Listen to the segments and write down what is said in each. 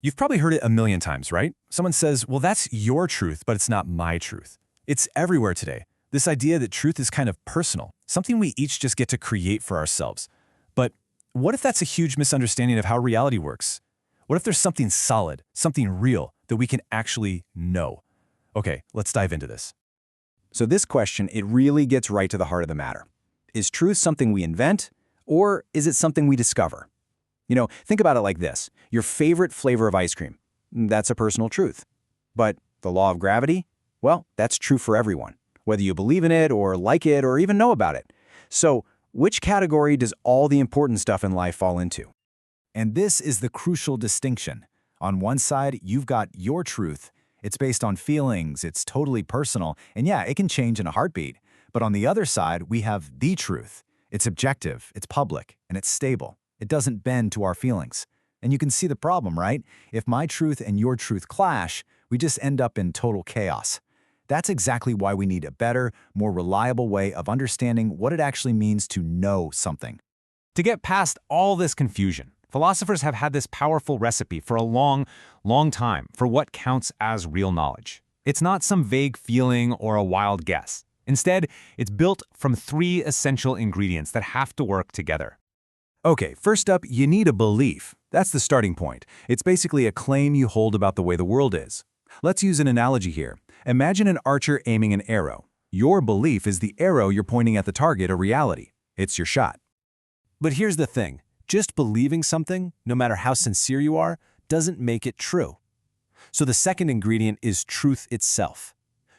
You've probably heard it a million times, right? Someone says, well, that's your truth, but it's not my truth. It's everywhere today. This idea that truth is kind of personal, something we each just get to create for ourselves. But what if that's a huge misunderstanding of how reality works? What if there's something solid, something real that we can actually know? Okay, let's dive into this. So this question, it really gets right to the heart of the matter. Is truth something we invent, or is it something we discover? Think about it like this. Your favorite flavor of ice cream, that's a personal truth. But the law of gravity? Well, that's true for everyone, whether you believe in it or like it or even know about it. So which category does all the important stuff in life fall into? And this is the crucial distinction. On one side, you've got your truth. It's based on feelings, it's totally personal, and yeah, it can change in a heartbeat. But on the other side, we have the truth. It's objective, it's public, and it's stable. It doesn't bend to our feelings. And you can see the problem, right? If my truth and your truth clash, we just end up in total chaos. That's exactly why we need a better, more reliable way of understanding what it actually means to know something. To get past all this confusion, philosophers have had this powerful recipe for a long, long time for what counts as real knowledge. It's not some vague feeling or a wild guess. Instead, it's built from three essential ingredients that have to work together. Okay, first up, you need a belief. That's the starting point. It's basically a claim you hold about the way the world is. Let's use an analogy here. Imagine an archer aiming an arrow. Your belief is the arrow you're pointing at the target a reality. It's your shot. But here's the thing. Just believing something, no matter how sincere you are, doesn't make it true. So the second ingredient is truth itself.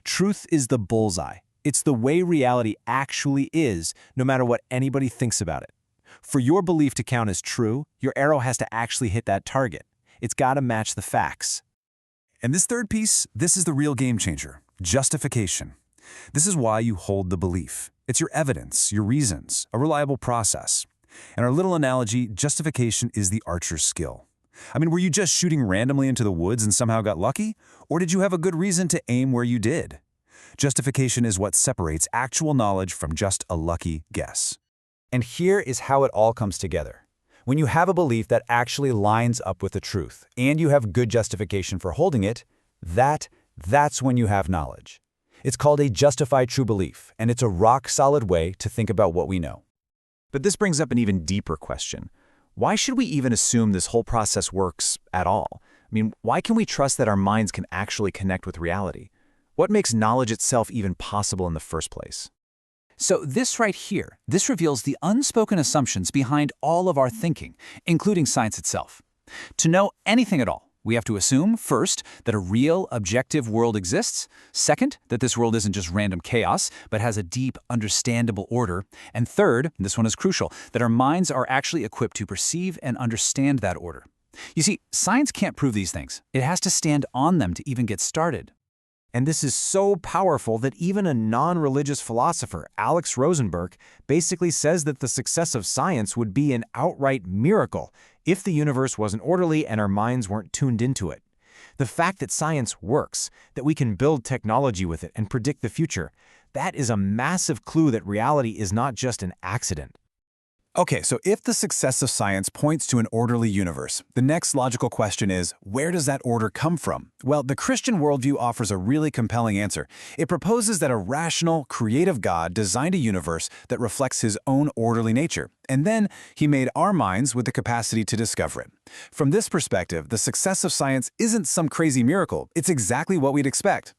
Truth is the bullseye. It's the way reality actually is, no matter what anybody thinks about it. For your belief to count as true, your arrow has to actually hit that target. It's got to match the facts. And this third piece, this is the real game changer, justification. This is why you hold the belief. It's your evidence, your reasons, a reliable process. In our little analogy, justification is the archer's skill. Were you just shooting randomly into the woods and somehow got lucky? Or did you have a good reason to aim where you did? Justification is what separates actual knowledge from just a lucky guess. And here is how it all comes together. When you have a belief that actually lines up with the truth, and you have good justification for holding it, that's when you have knowledge. It's called a justified true belief, and it's a rock-solid way to think about what we know. But this brings up an even deeper question. Why should we even assume this whole process works at all? Why can we trust that our minds can actually connect with reality? What makes knowledge itself even possible in the first place? So this right here, this reveals the unspoken assumptions behind all of our thinking, including science itself. To know anything at all, we have to assume, first, that a real, objective world exists, second, that this world isn't just random chaos, but has a deep, understandable order, and third, this one is crucial, that our minds are actually equipped to perceive and understand that order. You see, science can't prove these things. It has to stand on them to even get started. And this is so powerful that even a non-religious philosopher, Alex Rosenberg, basically says that the success of science would be an outright miracle if the universe wasn't orderly and our minds weren't tuned into it. The fact that science works, that we can build technology with it and predict the future, that is a massive clue that reality is not just an accident. Okay, so if the success of science points to an orderly universe, the next logical question is, where does that order come from? Well, the Christian worldview offers a really compelling answer. It proposes that a rational, creative God designed a universe that reflects his own orderly nature, and then he made our minds with the capacity to discover it. From this perspective, the success of science isn't some crazy miracle. It's exactly what we'd expect.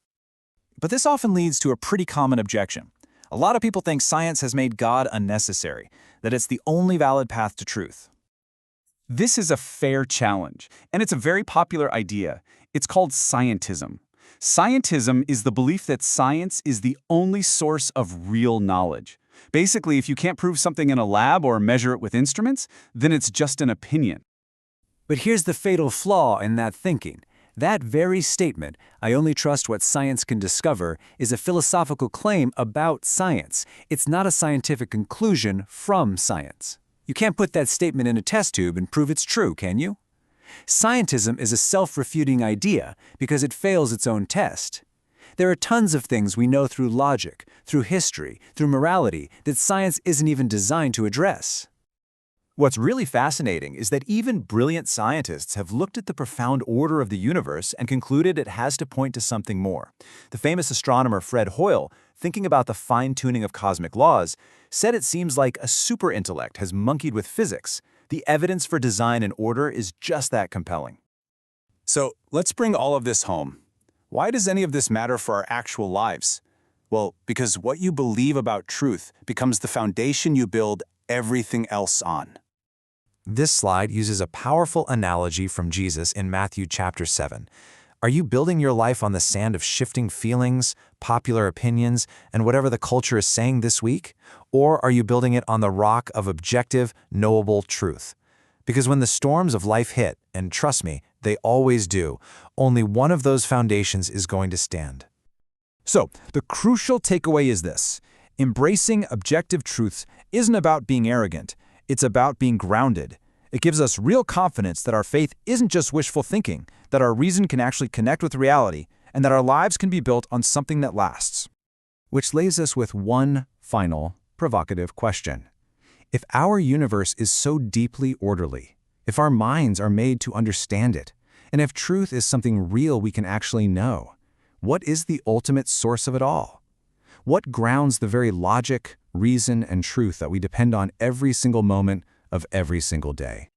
But this often leads to a pretty common objection. A lot of people think science has made God unnecessary, that it's the only valid path to truth. This is a fair challenge, and it's a very popular idea. It's called scientism. Scientism is the belief that science is the only source of real knowledge. Basically, if you can't prove something in a lab or measure it with instruments, then it's just an opinion. But here's the fatal flaw in that thinking. That very statement, I only trust what science can discover, is a philosophical claim about science. It's not a scientific conclusion from science. You can't put that statement in a test tube and prove it's true, can you? Scientism is a self-refuting idea because it fails its own test. There are tons of things we know through logic, through history, through morality, that science isn't even designed to address. What's really fascinating is that even brilliant scientists have looked at the profound order of the universe and concluded it has to point to something more. The famous astronomer Fred Hoyle, thinking about the fine-tuning of cosmic laws, said it seems like a super-intellect has monkeyed with physics. The evidence for design and order is just that compelling. So let's bring all of this home. Why does any of this matter for our actual lives? Well, because what you believe about truth becomes the foundation you build everything else on. This slide uses a powerful analogy from Jesus in Matthew chapter 7. Are you building your life on the sand of shifting feelings, popular opinions, and whatever the culture is saying this week? Or are you building it on the rock of objective, knowable truth? Because when the storms of life hit, and trust me, they always do, only one of those foundations is going to stand. So, the crucial takeaway is this. Embracing objective truths isn't about being arrogant. It's about being grounded. It gives us real confidence that our faith isn't just wishful thinking, that our reason can actually connect with reality, and that our lives can be built on something that lasts. Which leaves us with one final, provocative question. If our universe is so deeply orderly, if our minds are made to understand it, and if truth is something real we can actually know, what is the ultimate source of it all? What grounds the very logic, reason, and truth that we depend on every single moment of every single day?